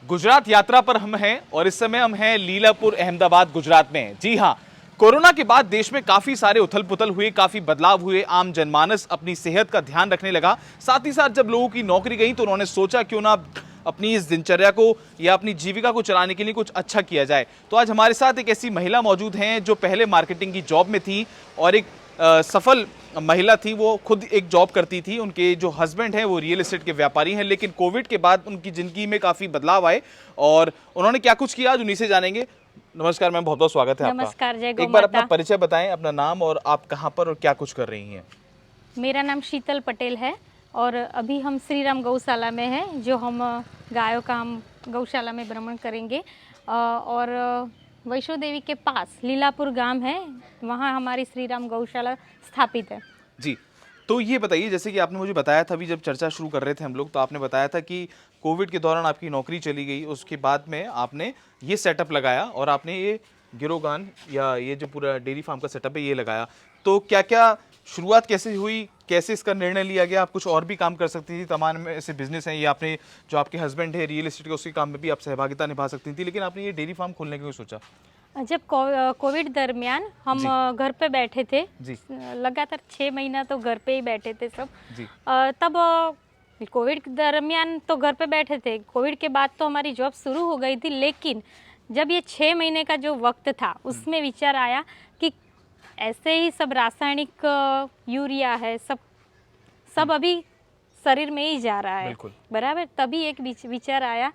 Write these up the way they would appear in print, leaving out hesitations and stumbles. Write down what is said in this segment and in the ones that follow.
गुजरात यात्रा पर हम हैं और इस समय हम हैं लीलापुर अहमदाबाद गुजरात में। जी हां, कोरोना के बाद देश में काफी सारे उथल पुथल हुए, काफी बदलाव हुए। आम जनमानस अपनी सेहत का ध्यान रखने लगा। साथ ही साथ जब लोगों की नौकरी गई तो उन्होंने सोचा क्यों ना अपनी इस दिनचर्या को या अपनी जीविका को चलाने के लिए कुछ अच्छा किया जाए। तो आज हमारे साथ एक ऐसी महिला मौजूद हैं जो पहले मार्केटिंग की जॉब में थी और एक सफल महिला थी। वो खुद एक जॉब करती थी। उनके जो हस्बैंड हैं वो रियल एस्टेट के व्यापारी हैं, लेकिन कोविड के बाद उनकी ज़िंदगी में काफ़ी बदलाव आए और उन्होंने क्या कुछ किया आज उन्हीं से जानेंगे। नमस्कार मैम, बहुत बहुत स्वागत है आपका। नमस्कार, जय गौ एक बार माता। अपना परिचय बताएं, अपना नाम और आप कहाँ पर और क्या कुछ कर रही हैं। मेरा नाम शीतल पटेल है और अभी हम श्री राम गौशाला में हैं, जो हम गायों का हम गौशाला में भ्रमण करेंगे। और वैष्णो देवी के पास लीलापुर गांव है, वहाँ हमारी श्री राम गौशाला स्थापित है। जी, तो ये बताइए, जैसे कि आपने मुझे बताया था अभी जब चर्चा शुरू कर रहे थे हम लोग, तो आपने बताया था कि कोविड के दौरान आपकी नौकरी चली गई, उसके बाद में आपने ये सेटअप लगाया और आपने ये गिरोगान या ये जो पूरा डेयरी फार्म का सेटअप है ये लगाया। तो क्या क्या शुरुआत कैसे हुई, कैसे इसका निर्णय लिया गया? आप कुछ और भी काम कर सकती थी, तमाम में ऐसे बिजनेस हैं, ये आपने जो आपके हस्बैंड है रियल एस्टेट के उसके काम में भी आप सहभागिता निभा सकती थी, लेकिन आपने ये डेयरी फार्म खोलने का क्यों सोचा? जब कोविड दरमियान हम घर पे बैठे थे, जी। लगातार 6 महीना तो घर पे ही बैठे थे सब। जी। तब कोविड दरमियान तो घर पे बैठे थे, कोविड के बाद तो हमारी जॉब शुरू हो गई थी, लेकिन जब ये 6 महीने का जो वक्त था उसमें विचार आया कि ऐसे ही सब रासायनिक यूरिया है, सब अभी शरीर में ही जा रहा है, बराबर। तभी एक विचार आया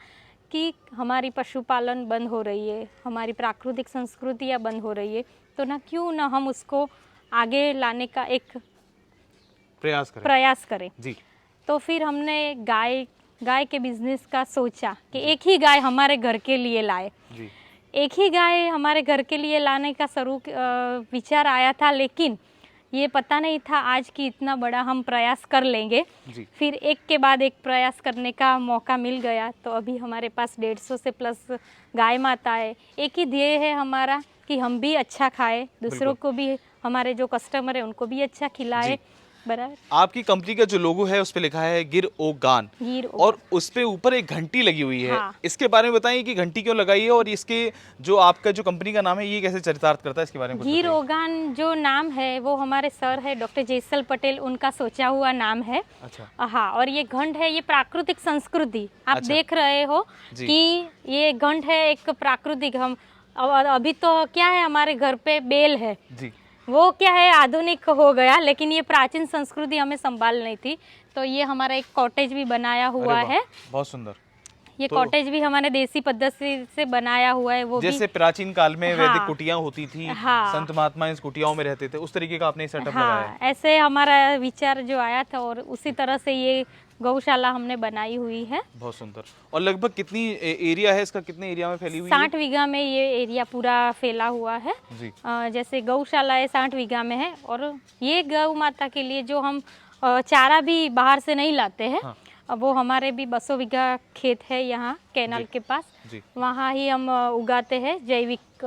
कि हमारी पशुपालन बंद हो रही है, हमारी प्राकृतिक संस्कृतियाँ बंद हो रही है, तो ना क्यों ना हम उसको आगे लाने का एक प्रयास करें। जी। तो फिर हमने गाय के बिजनेस का सोचा कि एक ही गाय हमारे घर के लिए लाए। जी। एक ही गाय हमारे घर के लिए लाने का विचार आया था, लेकिन ये पता नहीं था आज की इतना बड़ा हम प्रयास कर लेंगे। फिर एक के बाद एक प्रयास करने का मौका मिल गया, तो अभी हमारे पास 150 से प्लस गाय माता है। एक ही ध्येय है हमारा कि हम भी अच्छा खाएं, दूसरों को भी, हमारे जो कस्टमर है उनको भी अच्छा खिलाए, बराबर। आपकी कंपनी का जो लोगो है उस पे लिखा है गिर ओ गान, और उस पे ऊपर एक घंटी लगी हुई है। हाँ। इसके बारे में बताइए कि घंटी क्यों लगाई है और इसके जो आपका जो कंपनी का नाम है ये कैसे चरितार्थ करता है, इसके बारे में गिर ओ गान जो नाम है वो हमारे सर है डॉक्टर जयसल पटेल, उनका सोचा हुआ नाम है। अच्छा। हाँ, और ये घंट है, ये प्राकृतिक संस्कृति आप अच्छा। देख रहे हो कि ये घंट है एक प्राकृतिक। हम अभी तो क्या है, हमारे घर पे बेल है जी, वो क्या है आधुनिक हो गया, लेकिन ये प्राचीन संस्कृति हमें संभाल नहीं थी। तो ये हमारा एक कॉटेज भी बनाया हुआ है, बहुत सुंदर। ये कॉटेज भी हमारे देसी पद्धति से बनाया हुआ है। वो जैसे प्राचीन काल में वैदिक कुटियां होती थी, संत महात्मा इस कुटियाओं में रहते थे, उस तरीके का आपने सेटअप लगाया है। ऐसे हमारा विचार जो आया था और उसी तरह से ये गौशाला हमने बनाई हुई है। बहुत सुंदर। और लगभग कितनी एरिया है इसका, कितने एरिया में फैली हुई है? 60 बीघा में ये एरिया पूरा फैला हुआ है जी। जैसे गौशाला है 60 बीघा में है, और ये गौ माता के लिए जो हम चारा भी बाहर से नहीं लाते हैं। हाँ। वो हमारे भी 200 बीघा खेत है यहाँ कैनाल के पास, वहाँ ही हम उगाते हैं, जैविक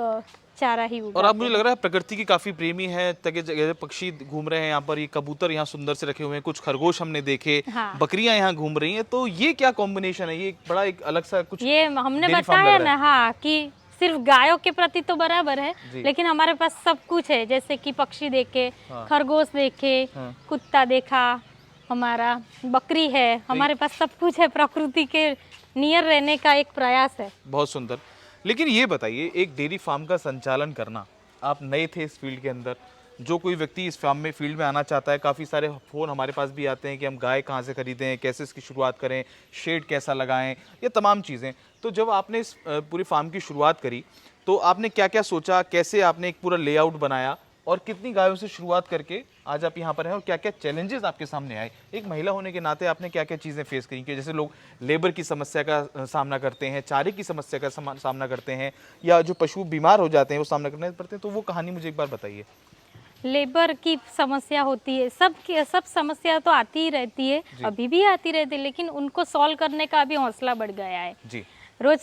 चारा ही उगाते। और आप, मुझे लग रहा है प्रकृति की काफी प्रेमी है, तगे जगह पक्षी घूम रहे हैं यहाँ पर, ये कबूतर यहाँ सुंदर से रखे हुए हैं, कुछ खरगोश हमने देखे। हाँ। बकरियां यहाँ घूम रही हैं, तो ये क्या कॉम्बिनेशन है? ये बड़ा एक अलग सा कुछ ये हमने बताया ना, हाँ, कि सिर्फ गायों के प्रति तो बराबर है, लेकिन हमारे पास सब कुछ है, जैसे कि पक्षी देखे, हाँ। खरगोश देखे, हाँ। कुत्ता देखा, हमारा बकरी है, हमारे पास सब कुछ है। प्रकृति के नियर रहने का एक प्रयास है। बहुत सुंदर। लेकिन ये बताइए, एक डेयरी फार्म का संचालन करना, आप नए थे इस फील्ड के अंदर, जो कोई व्यक्ति इस फार्म में फील्ड में आना चाहता है, काफ़ी सारे फ़ोन हमारे पास भी आते हैं कि हम गाय कहाँ से खरीदें, कैसे इसकी शुरुआत करें, शेड कैसा लगाएं, ये तमाम चीज़ें। तो जब आपने इस पूरी फार्म की शुरुआत करी तो आपने क्या क्या सोचा, कैसे आपने एक पूरा लेआउट बनाया और कितनी गायों से शुरुआत करके आज आप यहाँ पर हैं, और क्या क्या चैलेंजेस आपके सामने आए? एक महिला होने के नाते आपने क्या क्या चीज़ें फेस करी? कि जैसे लोग लेबर की समस्या का सामना करते हैं, चारे की समस्या का सामना करते हैं, या जो पशु बीमार हो जाते हैं वो सामना करने पड़ते हैं, तो वो कहानी मुझे एक बार बताइए। लेबर की समस्या होती है, सब समस्या तो आती ही रहती है, अभी भी आती रहती है, लेकिन उनको सॉल्व करने का अभी हौसला बढ़ गया है जी। रोज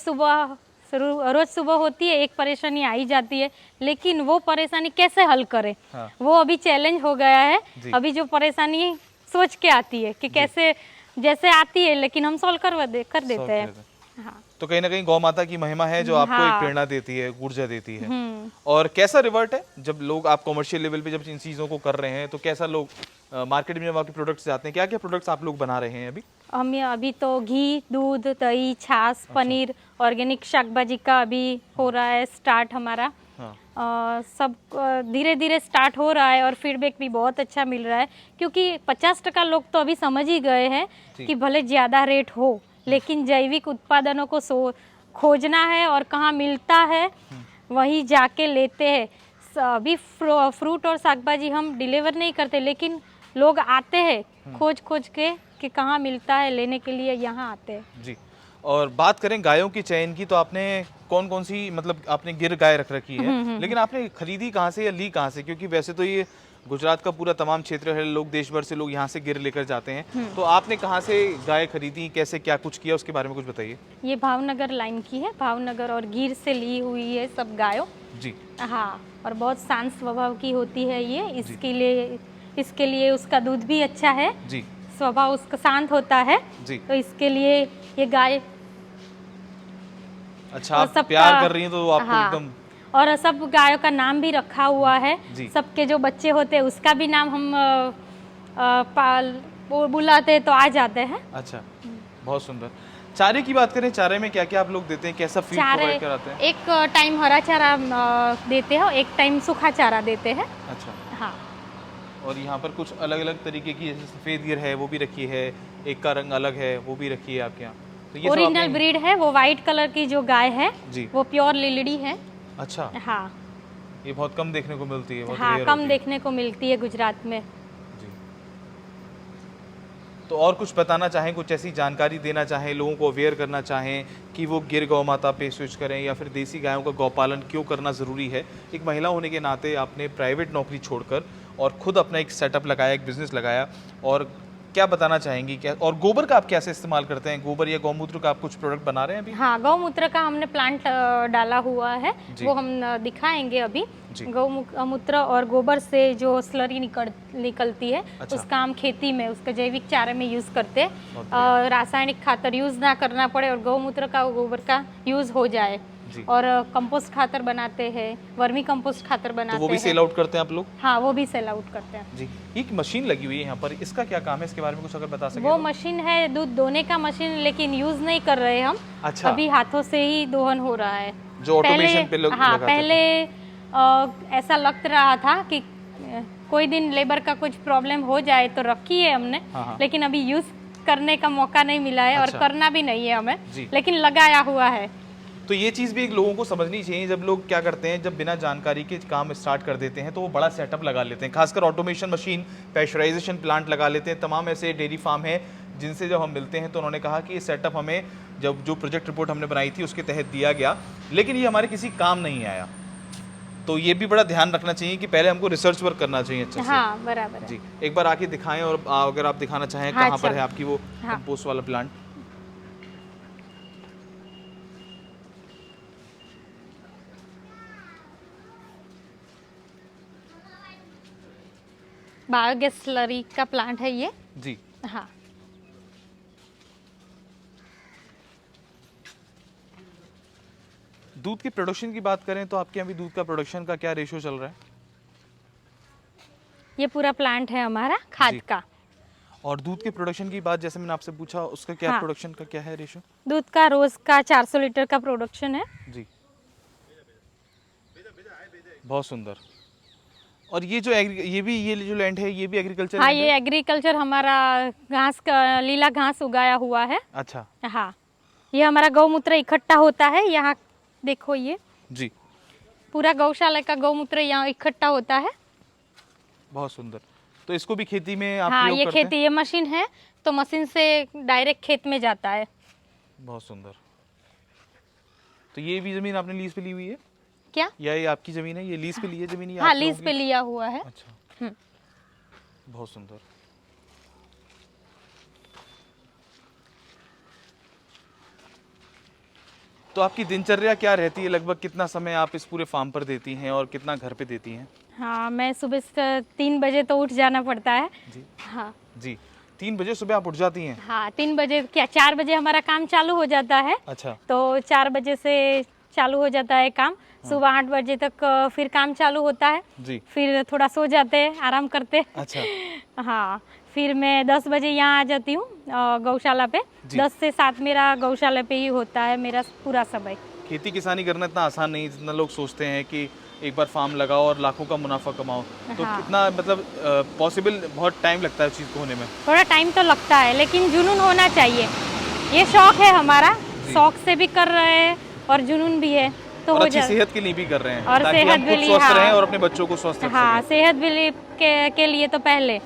सुबह होती है, एक परेशानी आई जाती है, लेकिन वो परेशानी कैसे हल करें, हाँ। वो अभी चैलेंज हो गया है। अभी जो परेशानी सोच के आती है कि कैसे, जैसे आती है, लेकिन हम सॉल्व कर देते हैं। हाँ। तो कहीं ना कहीं गौ माता की महिमा है जो आपको एक हाँ। प्रेरणा देती है, ऊर्जा देती है। और कैसा रिवर्ट है जब लोग, आप कमर्शियल लेवल पे जब इन चीज़ों को कर रहे हैं, तो कैसा लोग मार्केट में जब आपके प्रोडक्ट्स जाते हैं, क्या क्या प्रोडक्ट्स आप लोग बना रहे हैं अभी? हम ये अभी तो घी, दूध, दही, छाछ, पनीर, ऑर्गेनिक शाकभाजी का अभी हो रहा है स्टार्ट हमारा। हाँ। सब धीरे धीरे स्टार्ट हो रहा है और फीडबैक भी बहुत अच्छा मिल रहा है, क्योंकि 50% लोग तो अभी समझ ही गए हैं कि भले ज़्यादा रेट हो, लेकिन जैविक उत्पादनों को खोजना है और कहाँ मिलता है वहीं जाके लेते हैं। अभी फ्रूट और शाकभाजी हम डिलीवर नहीं करते, लेकिन लोग आते हैं खोज खोज के कि कहाँ मिलता है, लेने के लिए यहाँ आते हैं। जी। और बात करें गायों की चयन की, तो आपने कौन कौन सी, मतलब आपने गिर गाय रख रखी है, लेकिन आपने खरीदी कहाँ से या ली कहाँ से? क्योंकि वैसे तो ये गुजरात का पूरा तमाम क्षेत्र है, लोग देश भर से लोग यहाँ से गिर लेकर जाते हैं, तो आपने कहाँ से गाय खरीदी, कैसे क्या कुछ किया, उसके बारे में कुछ बताइए। ये भावनगर लाइन की है, भावनगर और गिर से ली हुई है सब गायों। जी। हाँ, और बहुत शांत स्वभाव की होती है ये, इसके लिए उसका दूध भी अच्छा है। जी। स्वभाव उसका शांत होता है जी। तो इसके लिए ये गाय अच्छा, आप प्यार कर रही हैं तो आपको एकदम। और सब गायों का नाम भी रखा हुआ है, सबके जो बच्चे होते हैं उसका भी नाम हम बुलाते हैं तो आ जाते हैं। अच्छा, बहुत सुंदर। चारे की बात करें, चारे में क्या क्या आप लोग देते हैं, कैसा फीड प्रोवाइड कराते हैं? एक टाइम हरा चारा देते हैं, एक टाइम सूखा चारा देते हैं। अच्छा। हाँ। और यहाँ पर कुछ अलग अलग तरीके की, जैसे सफ़ेद गिर है वो भी रखी है, एक का रंग अलग है वो भी रखी है आपके यहाँ? तो ये ओरिजिनल ब्रीड है, वो वाइट कलर की जो गाय है जी, वो प्योर लिलड़ी है। अच्छा। हाँ, ये बहुत कम देखने को मिलती है। बहुत हाँ, कम देखने को मिलती है गुजरात में जी। तो और कुछ बताना चाहें, कुछ ऐसी जानकारी देना चाहें, लोगों को अवेयर करना चाहें कि वो गिर गौ माता पे स्विच करें या फिर देसी गायों का गौपालन क्यों करना ज़रूरी है? एक महिला होने के नाते आपने प्राइवेट नौकरी छोड़कर और खुद अपना एक सेटअप लगाया, एक बिज़नेस लगाया, और क्या बताना चाहेंगी क्या? और गोबर का आप कैसे इस्तेमाल करते हैं? गोबर या गौमूत्र का आप कुछ प्रोडक्ट बना रहे हैं अभी? हाँ, गौमूत्र का हमने प्लांट डाला हुआ है, वो हम दिखाएंगे अभी। गौमूत्र और गोबर से जो स्लरी निकलती है, अच्छा, उसका हम खेती में, उसका जैविक चारे में यूज करते हैं, रासायनिक खातर यूज ना करना पड़े और गौमूत्र का, गोबर का यूज हो जाए। और कंपोस्ट खातर बनाते हैं, वर्मी कंपोस्ट खातर बनाते हैं। तो वो भी सेल आउट करते हैं आप लोग? हाँ, वो भी सेल आउट करते हैं जी। एक मशीन लगी हुई है यहाँ पर, इसका क्या काम है, इसके बारे में कुछ अगर बता सकें? वो मशीन है दूध दोने का मशीन, लेकिन यूज नहीं कर रहे हम। अच्छा। अभी हाथों से ही दोहन हो रहा है। जो ऑटोमेशन पे लोग हाँ, पहले ऐसा लग रहा था कि कोई दिन लेबर का कुछ प्रॉब्लम हो जाए तो रखी है हमने। हाँ। लेकिन अभी यूज करने का मौका नहीं मिला है। अच्छा। और करना भी नहीं है हमें, लेकिन लगाया हुआ है। तो ये चीज़ भी एक लोगों को समझनी चाहिए, जब लोग क्या करते हैं, जब बिना जानकारी के काम स्टार्ट कर देते हैं तो वो बड़ा सेटअप लगा लेते हैं, खासकर ऑटोमेशन मशीन, प्रेशराइजेशन प्लांट लगा लेते हैं। तमाम ऐसे डेयरी फार्म हैं जिनसे जब हम मिलते हैं तो उन्होंने कहा कि ये सेटअप हमें, जब जो प्रोजेक्ट रिपोर्ट हमने बनाई थी उसके तहत दिया गया, लेकिन ये हमारे किसी काम नहीं आया। तो ये भी बड़ा ध्यान रखना चाहिए कि पहले हमको रिसर्च वर्क करना चाहिए अच्छे से। हाँ, बराबर है। जी, एक बार आके दिखाएं, और अगर आप दिखाना चाहें कहाँ पर है आपकी वो कंपोस्ट वाला प्लांट। बायोगैस स्लरी का प्लांट है ये जी। हाँ। दूध की प्रोडक्शन की बात करें तो आपके यहाँ भी दूध का प्रोडक्शन का क्या रेशो चल रहा है? ये पूरा प्लांट है हमारा खाद का। और दूध के प्रोडक्शन की बात, जैसे मैंने आपसे पूछा, उसका क्या प्रोडक्शन का क्या है रेशो? दूध का रोज का 400 लीटर का प्रोडक्शन है जी। बहुत सुंदर। और ये जो लैंड है, ये भी एग्रीकल्चर? हाँ, ये एग्रीकल्चर हमारा घास का, लीला घास उगाया हुआ है। अच्छा। हाँ, ये हमारा गौमूत्र इकट्ठा होता है यहाँ, देखो ये जी, पूरा गौशाला का गौमूत्र यहाँ इकट्ठा होता है। बहुत सुंदर। तो इसको भी खेती में आप हाँ, ये खेती, ये मशीन है तो मशीन से डायरेक्ट खेत में जाता है। बहुत सुंदर। तो ये भी जमीन आपने लीज पे ली हुई है क्या? या ये आपकी जमीन है? ये लीज पे ली है जमीन? हाँ, लीज पे लिया हुआ है। अच्छा, बहुत सुंदर। तो आपकी दिनचर्या क्या रहती है, लगभग कितना समय आप इस पूरे फार्म पर देती हैं और कितना घर पे देती हैं? हाँ, मैं सुबह 3 बजे तो उठ जाना पड़ता है। जी। हाँ जी। 3 बजे सुबह आप उठ जाती हैं? हाँ, 3 बजे क्या 4 बजे हमारा काम चालू हो जाता है। अच्छा। तो 4 बजे से चालू हो जाता है काम, सुबह 8 बजे तक फिर काम चालू होता है। जी। फिर थोड़ा सो जाते हैं, आराम करते। अच्छा। हाँ, फिर मैं 10 बजे यहाँ आ जाती हूँ गौशाला पे। जी। 10 से 7 मेरा गौशाला पे ही होता है मेरा पूरा समय। खेती किसानी करना इतना आसान नहीं जितना लोग सोचते हैं कि एक बार फार्म लगाओ और लाखों का मुनाफा कमाओ। तो हाँ। कितना मतलब पॉसिबल, बहुत टाइम लगता है उस चीज़ को होने में। थोड़ा टाइम तो लगता है लेकिन जुनून होना चाहिए। ये शौक है हमारा, शौक से भी कर रहे हैं और जुनून भी है तो और हो अच्छी जाए। सेहत के लिए भी कर रहे हैं और ताकि सेहत हम भी खुद ली, स्वस्थ हाँ। रहें और अपने बच्चों को स्वस्थ रख हाँ, सकें। सेहत भी के लिए तो पहले।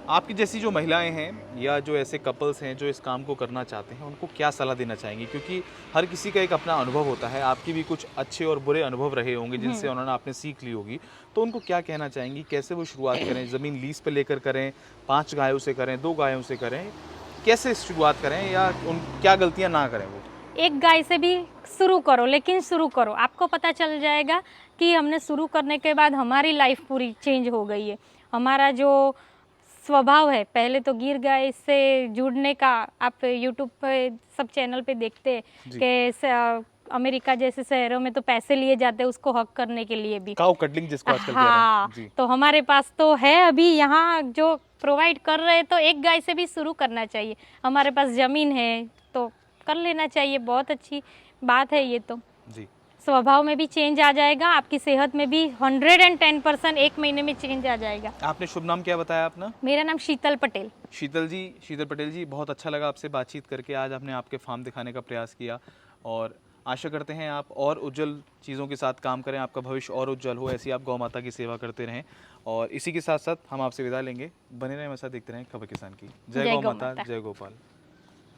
आपकी जैसी जो महिलाएं हैं या जो ऐसे कपल्स हैं जो इस काम को करना चाहते हैं, उनको क्या सलाह देना चाहेंगे? क्योंकि हर किसी का एक अपना अनुभव होता है, आपकी भी कुछ अच्छे और बुरे अनुभव रहे होंगे जिनसे उन्होंने आपने सीख ली होगी। तो उनको क्या कहना चाहेंगी, कैसे वो शुरुआत करें? ज़मीन लीज पे लेकर करें, 5 गायों से करें, 2 गायों से करें, कैसे शुरुआत करें या उन क्या गलतियाँ ना करें वो? एक गाय से भी शुरू करो, लेकिन शुरू करो, आपको पता चल जाएगा कि हमने शुरू करने के बाद हमारी लाइफ पूरी चेंज हो गई है। हमारा जो स्वभाव है, पहले तो गिर गाय से जुड़ने का, आप यूट्यूब पे सब चैनल पे देखते हैं जी। कि अमेरिका जैसे शहरों में तो पैसे लिए जाते हैं उसको हक करने के लिए भी। काउ कटलिंग जिसको आजकल कह रहे हाँ, हैं। जी। तो हमारे पास तो है अभी यहाँ जो प्रोवाइड कर रहे हैं, तो एक गाय से भी शुरू करना चाहिए। हमारे पास ज़मीन है तो कर लेना चाहिए, बहुत अच्छी बात है ये तो। जी। स्वभाव में भी चेंज आ जाएगा, आपकी सेहत में भी 110% 1 महीने में चेंज आ जाएगा। आपने शुभ नाम क्या बताया अपना? मेरा नाम शीतल पटेल। शीतल पटेल जी, बहुत अच्छा लगा आपसे बातचीत करके। आज आपने आपके फार्म दिखाने का प्रयास किया और आशा करते हैं आप और उज्जवल चीज़ों के साथ काम करें, आपका भविष्य और उज्जवल हो, ऐसी आप गौ माता की सेवा करते रहें। और इसी के साथ साथ हम आपसे विदा लेंगे। बने रहें हमारे साथ, देखते रहें खबर किसान की। जय गौ माता, जय गोपाल।